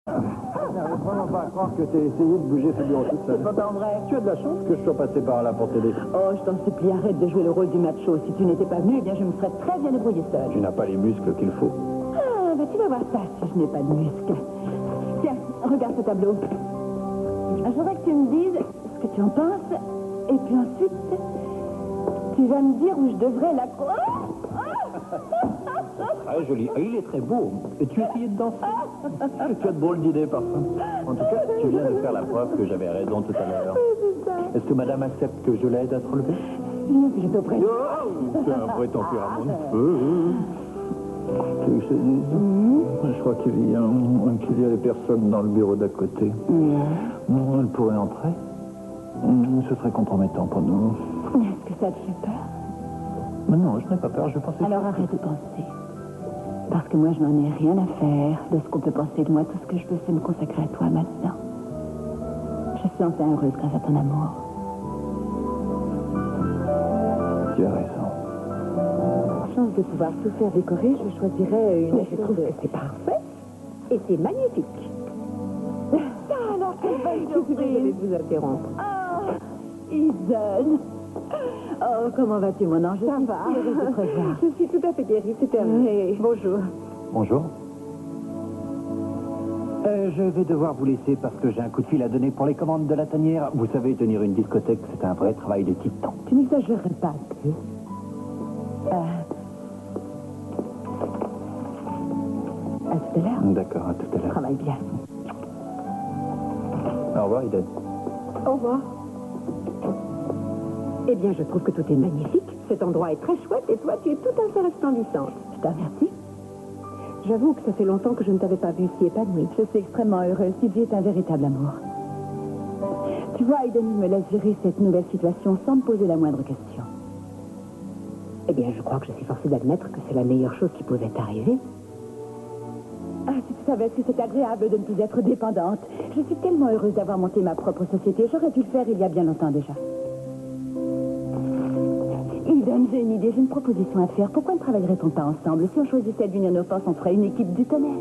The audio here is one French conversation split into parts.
Je n'arrive vraiment pas à croire que tu as essayé de bouger ce bureau toute seule. C'est pourtant vrai. Tu as de la chance que je sois passé par là pour t'aider. Oh, je t'en supplie, arrête de jouer le rôle du macho. Si tu n'étais pas venu, eh bien, je me serais très bien débrouillée seule. Tu n'as pas les muscles qu'il faut. Ah, bah tu vas voir ça si je n'ai pas de muscles. Tiens, regarde ce tableau. Je voudrais que tu me dises ce que tu en penses. Et puis ensuite, tu vas me dire où je devrais la... Très joli. Il est très beau. Et tu essayais de danser. Tu as de drôles d'idées parfois. En tout cas, tu viens de faire la preuve que j'avais raison tout à l'heure. Est-ce que madame accepte que je l'aide à te relever? Je te prie. Oh, tu as un vrai tempérament de feu. Tu veux que je te dise? Je crois qu'il y a des personnes dans le bureau d'à côté. Elle pourrait entrer. Ce serait compromettant pour nous. Est-ce que ça te fait peur? Mais non, je n'ai pas peur, je pensais... Alors arrête de penser. Parce que moi, je n'en ai rien à faire de ce qu'on peut penser de moi. Tout ce que je veux, c'est me consacrer à toi maintenant. Je suis enfin heureuse grâce à ton amour. Tu as raison. Chance de pouvoir tout faire décorer, je choisirais une... Mais je trouve que c'est parfait et c'est magnifique. Alors, quelle bonne Je suis désolée de vous interrompre. Ah, Eden. Oh, comment vas-tu, mon ange? Ça va. Heureuse de te revoir. Je suis tout à fait guérie, c'est terminé. Bonjour. Bonjour. Je vais devoir vous laisser parce que j'ai un coup de fil à donner pour les commandes de la tanière. Vous savez, tenir une discothèque, c'est un vrai travail de titan. Tu n'exagérerais pas un peu. À tout à l'heure. D'accord, à tout à l'heure. Travaille bien. Au revoir, Eden. Au revoir. Eh bien, je trouve que tout est magnifique. Cet endroit est très chouette et toi, tu es tout à fait resplendissante. Je te remercie. J'avoue que ça fait longtemps que je ne t'avais pas vue si épanouie. Je suis extrêmement heureuse. Sylvie est un véritable amour. Tu vois, Eden me laisse gérer cette nouvelle situation sans me poser la moindre question. Eh bien, je crois que je suis forcée d'admettre que c'est la meilleure chose qui pouvait t'arriver. Ah, si tu savais que c'est agréable de ne plus être dépendante. Je suis tellement heureuse d'avoir monté ma propre société. J'aurais dû le faire il y a bien longtemps déjà. Eden, j'ai une idée, j'ai une proposition à te faire. Pourquoi ne travaillerait-on pas ensemble? Si on choisissait d'unir nos forces, on ferait une équipe du tonnerre.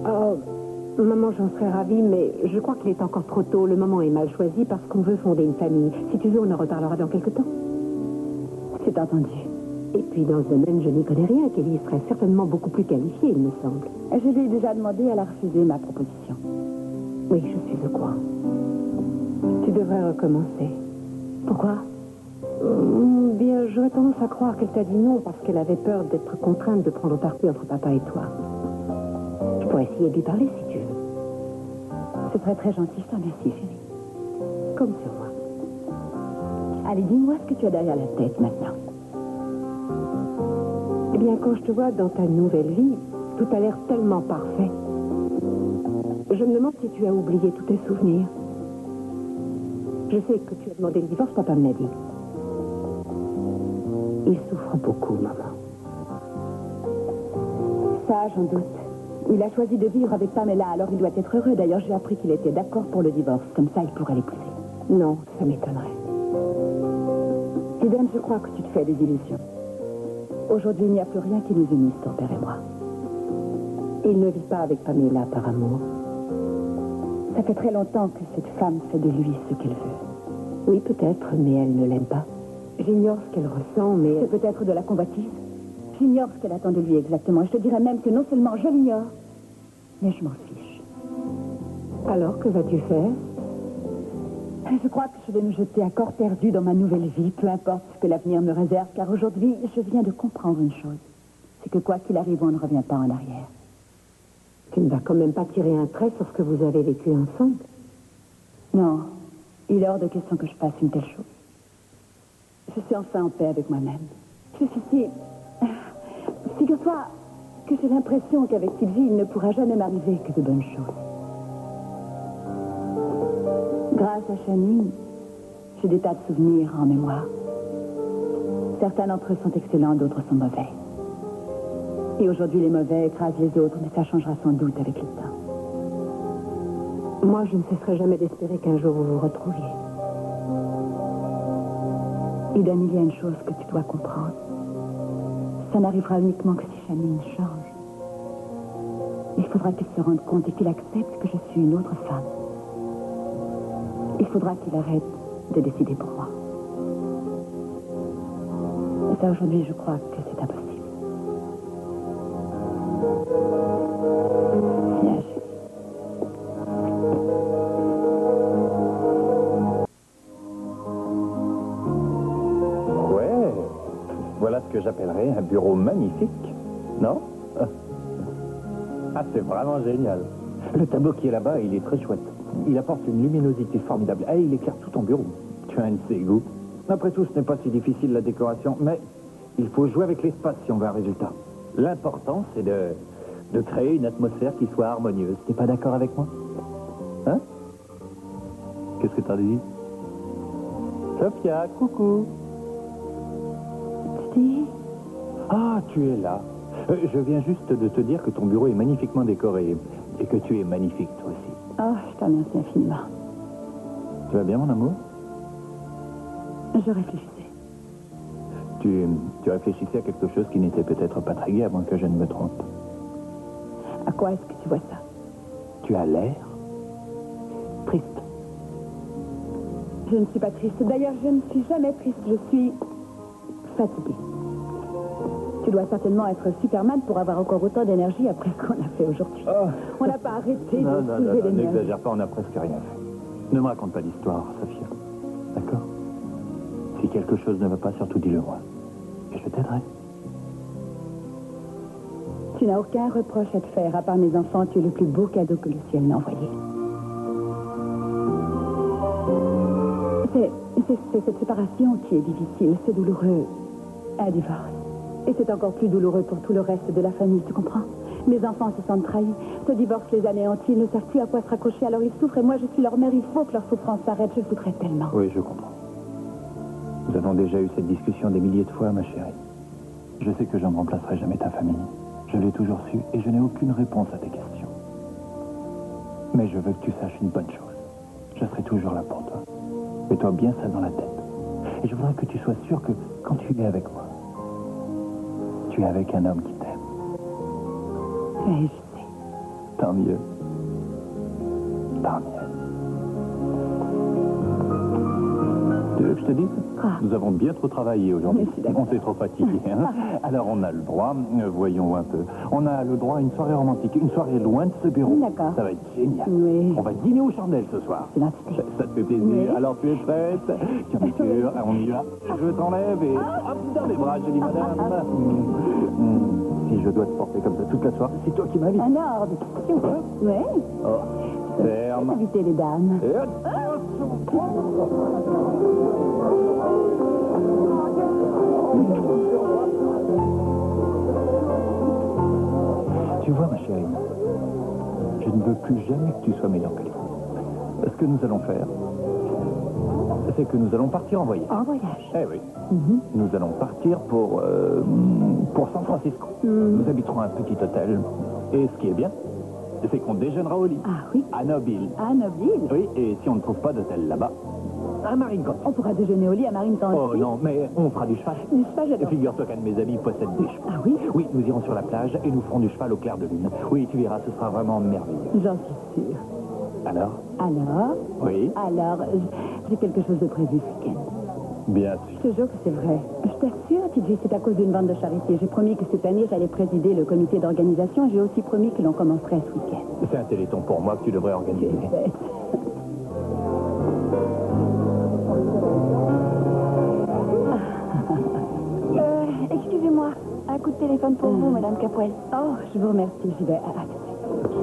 Oh, maman, j'en serais ravie, mais je crois qu'il est encore trop tôt. Le moment est mal choisi parce qu'on veut fonder une famille. Si tu veux, on en reparlera dans quelque temps. C'est entendu. Et puis, dans ce domaine, je n'y connais rien. Kelly serait certainement beaucoup plus qualifiée, il me semble. Je lui ai déjà demandé, elle a refusé ma proposition. Oui, je suis au courant. Tu devrais recommencer. Pourquoi? Bien, j'aurais tendance à croire qu'elle t'a dit non parce qu'elle avait peur d'être contrainte de prendre parti entre papa et toi. Je pourrais essayer de lui parler si tu veux. Ce serait très gentil, je te remercie, chérie. Comme sur moi. Allez, dis-moi ce que tu as derrière la tête maintenant. Eh bien, quand je te vois dans ta nouvelle vie, tout a l'air tellement parfait. Je me demande si tu as oublié tous tes souvenirs. Je sais que tu as demandé le divorce, papa me l'a dit. Il souffre beaucoup, maman. Ça, j'en doute. Il a choisi de vivre avec Pamela, alors il doit être heureux. D'ailleurs, j'ai appris qu'il était d'accord pour le divorce. Comme ça, il pourrait l'épouser. Non, ça m'étonnerait. Eden, je crois que tu te fais des illusions. Aujourd'hui, il n'y a plus rien qui nous unisse, ton père et moi. Il ne vit pas avec Pamela par amour. Ça fait très longtemps que cette femme fait de lui ce qu'elle veut. Oui, peut-être, mais elle ne l'aime pas. J'ignore ce qu'elle ressent, mais... C'est peut-être de la convoitise. J'ignore ce qu'elle attend de lui exactement. Je te dirais même que non seulement je l'ignore, mais je m'en fiche. Alors, que vas-tu faire? Je crois que je vais me jeter à corps perdu dans ma nouvelle vie, peu importe ce que l'avenir me réserve, car aujourd'hui, je viens de comprendre une chose. C'est que quoi qu'il arrive, on ne revient pas en arrière. Tu ne vas quand même pas tirer un trait sur ce que vous avez vécu ensemble? Non, il est hors de question que je fasse une telle chose. Je suis enfin en paix avec moi-même. Je suis si... Figure-toi que j'ai l'impression qu'avec Sylvie, il ne pourra jamais m'arriver que de bonnes choses. Grâce à Shani, j'ai des tas de souvenirs en mémoire. Certains d'entre eux sont excellents, d'autres sont mauvais. Et aujourd'hui, les mauvais écrasent les autres, mais ça changera sans doute avec le temps. Moi, je ne cesserai jamais d'espérer qu'un jour vous vous retrouviez. Eden, il y a une chose que tu dois comprendre. Ça n'arrivera uniquement que si Shani change. Il faudra qu'il se rende compte et qu'il accepte que je suis une autre femme. Il faudra qu'il arrête de décider pour moi. Et ça, aujourd'hui, je crois que c'est impossible. Viens, chérie. Ouais, voilà ce que j'appellerais un bureau magnifique, non? Ah, c'est vraiment génial. Le tableau qui est là-bas, il est très chouette. Il apporte une luminosité formidable. Ah, il éclaire tout ton bureau. Tu as un de ces goûts. Après tout, ce n'est pas si difficile la décoration, mais il faut jouer avec l'espace si on veut un résultat. L'important, c'est de créer une atmosphère qui soit harmonieuse. T'es pas d'accord avec moi? Hein? Qu'est-ce que t'as dit? Sophia, coucou. Steve? Ah, tu es là. Je viens juste de te dire que ton bureau est magnifiquement décoré et que tu es magnifique, toi aussi. Oh, je te remercie infiniment. Tu vas bien, mon amour? Je réfléchissais. Tu réfléchissais à quelque chose qui n'était peut-être pas très gai avant que je ne me trompe. À quoi est-ce que tu vois ça? Tu as l'air triste. Je ne suis pas triste. D'ailleurs, je ne suis jamais triste. Je suis fatiguée. Tu dois certainement être Superman pour avoir encore autant d'énergie après ce qu'on a fait aujourd'hui. Oh. On n'a pas arrêté Non, de non, soulever l'énergie. n'exagère pas, on n'a presque rien fait. Ne me raconte pas d'histoire, Sophia. D'accord? Si quelque chose ne va pas, surtout dis-le-moi. Et je t'aiderai. Tu n'as aucun reproche à te faire. À part mes enfants, tu es le plus beau cadeau que le ciel m'a envoyé. C'est cette séparation qui est difficile. C'est douloureux. Un divorce. Et c'est encore plus douloureux pour tout le reste de la famille, tu comprends? Mes enfants se sentent trahis. Ce divorce les anéantit. Ils ne savent plus à quoi se raccrocher. Alors ils souffrent et moi, je suis leur mère. Il faut que leur souffrance s'arrête. Je le voudrais tellement. Oui, je comprends. Nous avons déjà eu cette discussion des milliers de fois, ma chérie. Je sais que je ne remplacerai jamais ta famille. Je l'ai toujours su et je n'ai aucune réponse à tes questions. Mais je veux que tu saches une bonne chose. Je serai toujours là pour toi. Mets-toi bien ça dans la tête. Et je voudrais que tu sois sûr que quand tu es avec moi, tu es avec un homme qui t'aime. Oui, je sais. Tant mieux. Tant mieux. Tu veux que je te dise? Nous avons bien trop travaillé aujourd'hui. On s'est trop fatigué. Hein? Alors on a le droit, voyons un peu, on a le droit à une soirée romantique, une soirée loin de ce bureau. D'accord. Ça va être génial. Oui. On va dîner aux chandelles ce soir. C'est l'intitulé. Ça te fait plaisir. Oui. Alors tu es prête? Tiens, bien sûr, on y va. Je t'enlève et hop, dans les bras, je dis madame. Si je dois te porter comme ça toute la soirée, c'est toi qui m'invites. Un ordre de question. Hein? Oui. Oh, ferme. Inviter les dames. Et attention. Tu vois, ma chérie, je ne veux plus jamais que tu sois mélancolique. Ce que nous allons faire, c'est que nous allons partir en voyage. En voyage. Eh oui. Nous allons partir pour San Francisco. Nous habiterons un petit hôtel. Et ce qui est bien, c'est qu'on déjeunera au lit. Ah oui. À Nobile. À Nobile. Oui, et si on ne trouve pas d'hôtel là-bas, à Marine Corps. On pourra déjeuner au lit à Marine Temps. Oh non, mais on fera du cheval. Du cheval, j'adore. Figure-toi qu'un de mes amis possède des chevaux. Ah oui? Oui, nous irons sur la plage et nous ferons du cheval au clair de lune. Oui, tu verras, ce sera vraiment merveilleux. J'en suis sûre. Alors? Alors? Oui? Alors, j'ai quelque chose de prévu ce week-end. Bien sûr. Je te jure que c'est vrai. Je t'assure, TJ, c'est à cause d'une bande de charité. J'ai promis que cette année, j'allais présider le comité d'organisation et j'ai aussi promis que l'on commencerait ce week-end. C'est un téléthon pour moi que tu devrais organiser. Tu es bête. Excusez-moi, un coup de téléphone pour vous, Madame Capoel. Oh, je vous remercie. J'y vais. À tout de suite.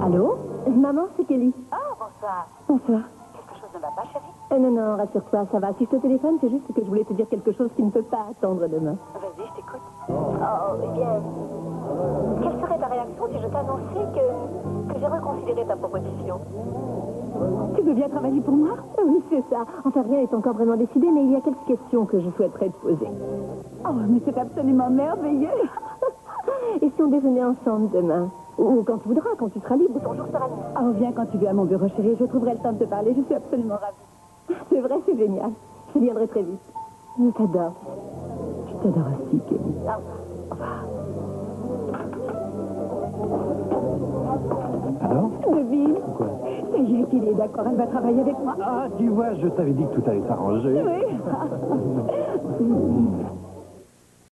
Allô? Maman, c'est Kelly. Oh, bonsoir. Bonsoir. Quelque chose ne va pas, chérie? Non, non, rassure-toi, ça va. Si je te téléphone, c'est juste que je voulais te dire quelque chose qui ne peut pas attendre demain. Vas-y, je t'écoute. Oh, eh bien... Quelle serait ta réaction si je t'annonçais que j'ai reconsidéré ta proposition? Tu veux bien travailler pour moi? Oui, c'est ça. Enfin, rien n'est encore vraiment décidé, mais il y a quelques questions que je souhaiterais te poser. Oh, mais c'est absolument merveilleux. Et si on déjeunait ensemble demain? Ou quand tu voudras, quand tu seras libre. Ton jour sera libre. Oh, viens quand tu veux à mon bureau, chérie. Je trouverai le temps de te parler. Je suis absolument ravie. C'est vrai, c'est génial. Je viendrai très vite. Je t'adore. t'adore aussi, Kelly. Alors? Devine. Quoi? Ça y est, Kelly est d'accord, elle va travailler avec moi. Ah, tu vois, je t'avais dit que tout allait s'arranger. Oui.